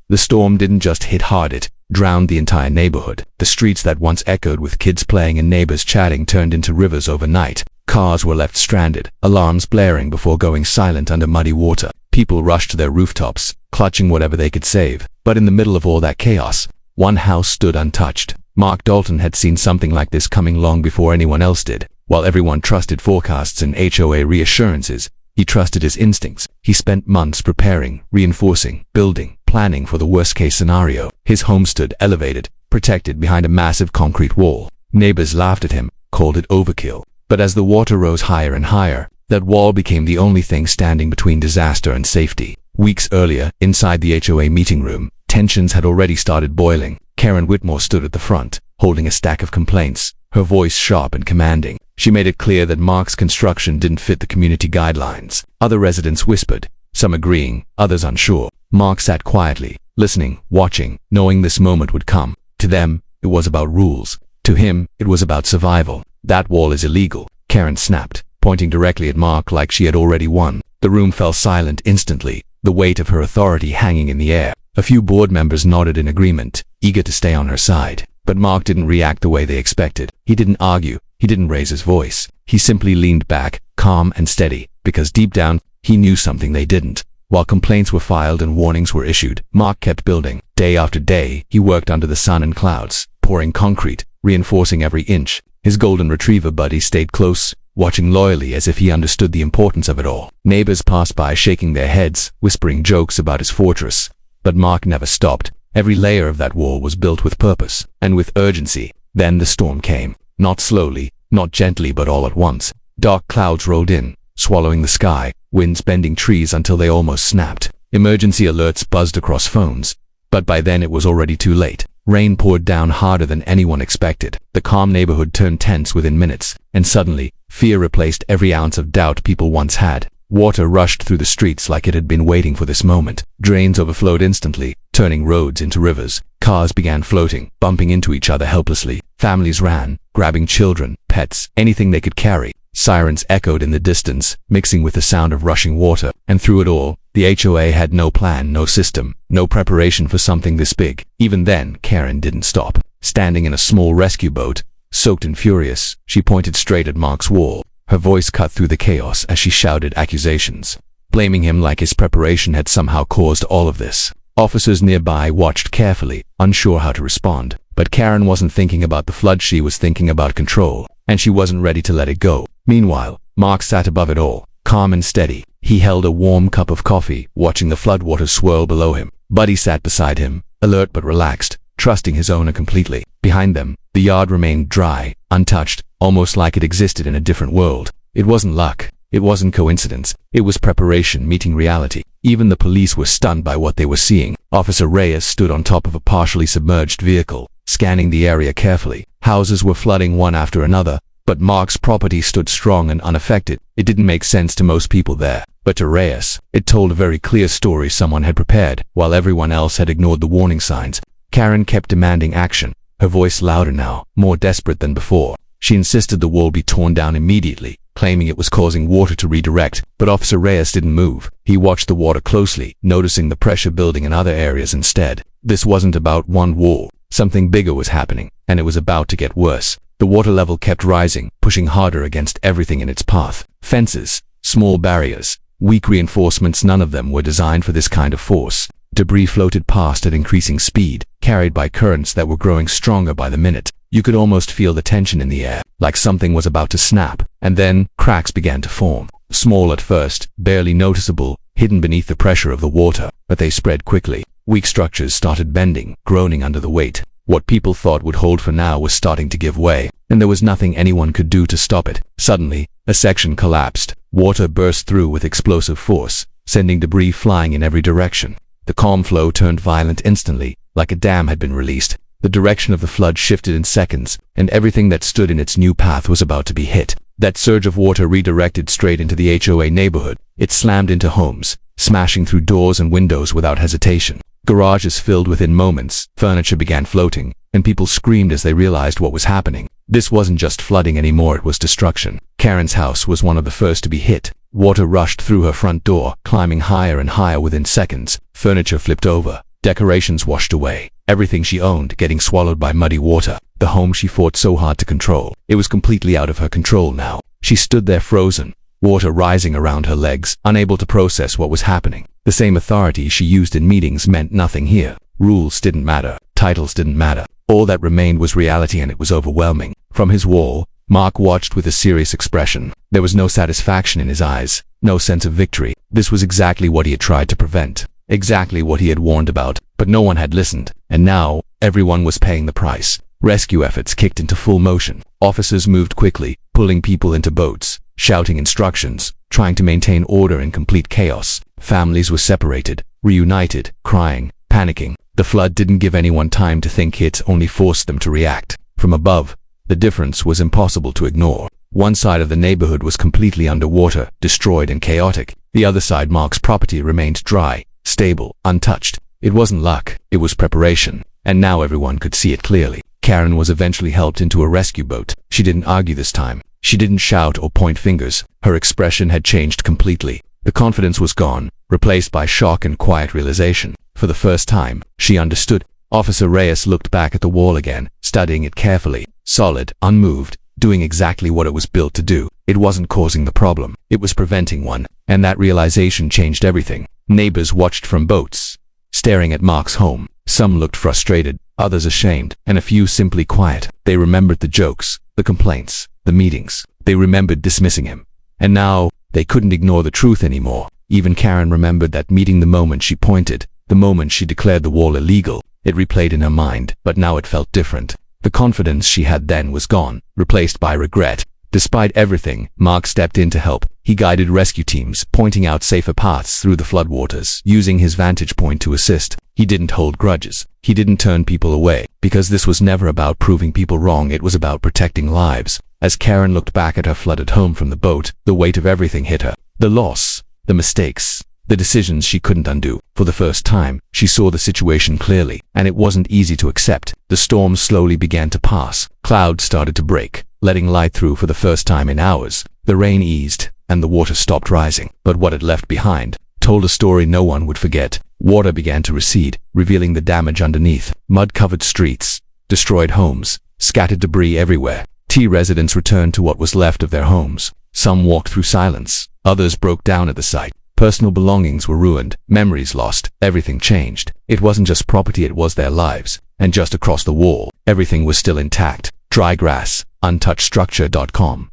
The storm didn't just hit hard, it drowned the entire neighborhood. The streets that once echoed with kids playing and neighbors chatting turned into rivers overnight. Cars were left stranded, alarms blaring before going silent under muddy water. People rushed to their rooftops, clutching whatever they could save. But in the middle of all that chaos, one house stood untouched. Mark Dalton had seen something like this coming long before anyone else did. While everyone trusted forecasts and HOA reassurances, he trusted his instincts. He spent months preparing, reinforcing, building, planning for the worst-case scenario. His home stood elevated, protected behind a massive concrete wall. Neighbors laughed at him, called it overkill. But as the water rose higher and higher, that wall became the only thing standing between disaster and safety. Weeks earlier, inside the HOA meeting room, tensions had already started boiling. Karen Whitmore stood at the front, holding a stack of complaints, her voice sharp and commanding. She made it clear that Mark's construction didn't fit the community guidelines. Other residents whispered, some agreeing, others unsure. Mark sat quietly, listening, watching, knowing this moment would come. To them, it was about rules. To him, it was about survival. That wall is illegal, Karen snapped, pointing directly at Mark like she had already won. The room fell silent instantly, the weight of her authority hanging in the air. A few board members nodded in agreement, eager to stay on her side. But Mark didn't react the way they expected. He didn't argue. He didn't raise his voice. He simply leaned back, calm and steady, because deep down, he knew something they didn't. While complaints were filed and warnings were issued, Mark kept building. Day after day, he worked under the sun and clouds, pouring concrete, reinforcing every inch. His golden retriever buddy stayed close, watching loyally as if he understood the importance of it all. Neighbors passed by shaking their heads, whispering jokes about his fortress. But Mark never stopped. Every layer of that wall was built with purpose, and with urgency. Then the storm came. Not slowly, not gently, but all at once. Dark clouds rolled in, swallowing the sky, winds bending trees until they almost snapped. Emergency alerts buzzed across phones. But by then it was already too late. Rain poured down harder than anyone expected. The calm neighborhood turned tense within minutes, and suddenly, fear replaced every ounce of doubt people once had. Water rushed through the streets like it had been waiting for this moment. Drains overflowed instantly, turning roads into rivers. Cars began floating, bumping into each other helplessly. Families ran, grabbing children, pets, anything they could carry. Sirens echoed in the distance, mixing with the sound of rushing water. And through it all, the HOA had no plan, no system, no preparation for something this big. Even then, Karen didn't stop. Standing in a small rescue boat, soaked and furious, she pointed straight at Mark's wall. Her voice cut through the chaos as she shouted accusations, blaming him like his preparation had somehow caused all of this. Officers nearby watched carefully, unsure how to respond. But Karen wasn't thinking about the flood, she was thinking about control, and she wasn't ready to let it go. Meanwhile, Mark sat above it all, calm and steady. He held a warm cup of coffee, watching the floodwaters swirl below him. Buddy sat beside him, alert but relaxed, trusting his owner completely. Behind them, the yard remained dry, untouched, almost like it existed in a different world. It wasn't luck. It wasn't coincidence. It was preparation meeting reality. Even the police were stunned by what they were seeing. Officer Reyes stood on top of a partially submerged vehicle, scanning the area carefully. Houses were flooding one after another, but Mark's property stood strong and unaffected. It didn't make sense to most people there, but to Reyes, it told a very clear story someone had prepared, while everyone else had ignored the warning signs. Karen kept demanding action, her voice louder now, more desperate than before. She insisted the wall be torn down immediately, claiming it was causing water to redirect. But Officer Reyes didn't move. He watched the water closely, noticing the pressure building in other areas instead. This wasn't about one wall. Something bigger was happening, and it was about to get worse. The water level kept rising, pushing harder against everything in its path. Fences, small barriers, weak reinforcements, none of them were designed for this kind of force. Debris floated past at increasing speed, carried by currents that were growing stronger by the minute. You could almost feel the tension in the air, like something was about to snap. And then, cracks began to form. Small at first, barely noticeable, hidden beneath the pressure of the water, but they spread quickly. Weak structures started bending, groaning under the weight. What people thought would hold for now was starting to give way, and there was nothing anyone could do to stop it. Suddenly, a section collapsed. Water burst through with explosive force, sending debris flying in every direction. The calm flow turned violent instantly, like a dam had been released. The direction of the flood shifted in seconds, and everything that stood in its new path was about to be hit. That surge of water redirected straight into the HOA neighborhood. It slammed into homes, smashing through doors and windows without hesitation. Garages filled within moments, furniture began floating, and people screamed as they realized what was happening. This wasn't just flooding anymore, it was destruction. Karen's house was one of the first to be hit. Water rushed through her front door, climbing higher and higher within seconds. Furniture flipped over, Decorations washed away, everything she owned getting swallowed by muddy water. The home she fought so hard to control, it was completely out of her control now. She stood there frozen, water rising around her legs, unable to process what was happening. The same authority she used in meetings meant nothing here. Rules didn't matter, titles didn't matter. All that remained was reality, and it was overwhelming. From his wall, Mark watched with a serious expression. There was no satisfaction in his eyes, no sense of victory. This was exactly what he had tried to prevent, exactly what he had warned about, but no one had listened. And now, everyone was paying the price. Rescue efforts kicked into full motion. Officers moved quickly, pulling people into boats, shouting instructions, trying to maintain order in complete chaos. Families were separated, reunited, crying, panicking. The flood didn't give anyone time to think, it only forced them to react. From above, the difference was impossible to ignore. One side of the neighborhood was completely underwater, destroyed and chaotic. The other side, Mark's property, remained dry, stable, untouched. It wasn't luck, it was preparation. And now everyone could see it clearly. Karen was eventually helped into a rescue boat. She didn't argue this time. She didn't shout or point fingers. Her expression had changed completely. The confidence was gone, replaced by shock and quiet realization. For the first time, she understood. Officer Reyes looked back at the wall again, studying it carefully. Solid, unmoved, doing exactly what it was built to do. It wasn't causing the problem, it was preventing one. And that realization changed everything. Neighbors watched from boats, staring at Mark's home. Some looked frustrated, others ashamed, and a few simply quiet. They remembered the jokes, the complaints, the meetings. They remembered dismissing him. And now, they couldn't ignore the truth anymore. Even Karen remembered that meeting, the moment she pointed, the moment she declared the wall illegal. It replayed in her mind, but now it felt different. The confidence she had then was gone, replaced by regret. Despite everything, Mark stepped in to help. He guided rescue teams, pointing out safer paths through the floodwaters, using his vantage point to assist. He didn't hold grudges. He didn't turn people away, because this was never about proving people wrong, it was about protecting lives. As Karen looked back at her flooded home from the boat, the weight of everything hit her. The loss, the mistakes, the decisions she couldn't undo. For the first time, she saw the situation clearly, and it wasn't easy to accept. The storm slowly began to pass. Clouds started to break, letting light through for the first time in hours. The rain eased, and the water stopped rising. But what it left behind told a story no one would forget. Water began to recede, revealing the damage underneath. Mud-covered streets, destroyed homes, scattered debris everywhere. Residents returned to what was left of their homes. Some walked through silence, others broke down at the sight. Personal belongings were ruined, memories lost, everything changed. It wasn't just property, it was their lives. And just across the wall, everything was still intact. Dry grass, untouched structure.com.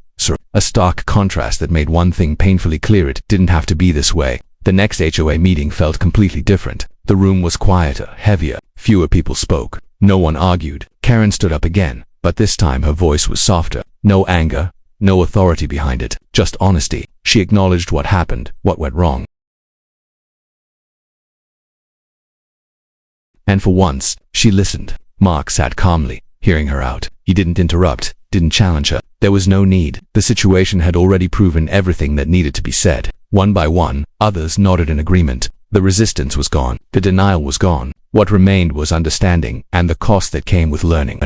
A stark contrast that made one thing painfully clear: it didn't have to be this way. The next HOA meeting felt completely different. The room was quieter, heavier. Fewer people spoke. No one argued. Karen stood up again, but this time her voice was softer. No anger, no authority behind it, just honesty. She acknowledged what happened, what went wrong. And for once, she listened. Mark sat calmly, hearing her out. He didn't interrupt, didn't challenge her. There was no need. The situation had already proven everything that needed to be said. One by one, others nodded in agreement. The resistance was gone. The denial was gone. What remained was understanding, and the cost that came with learning.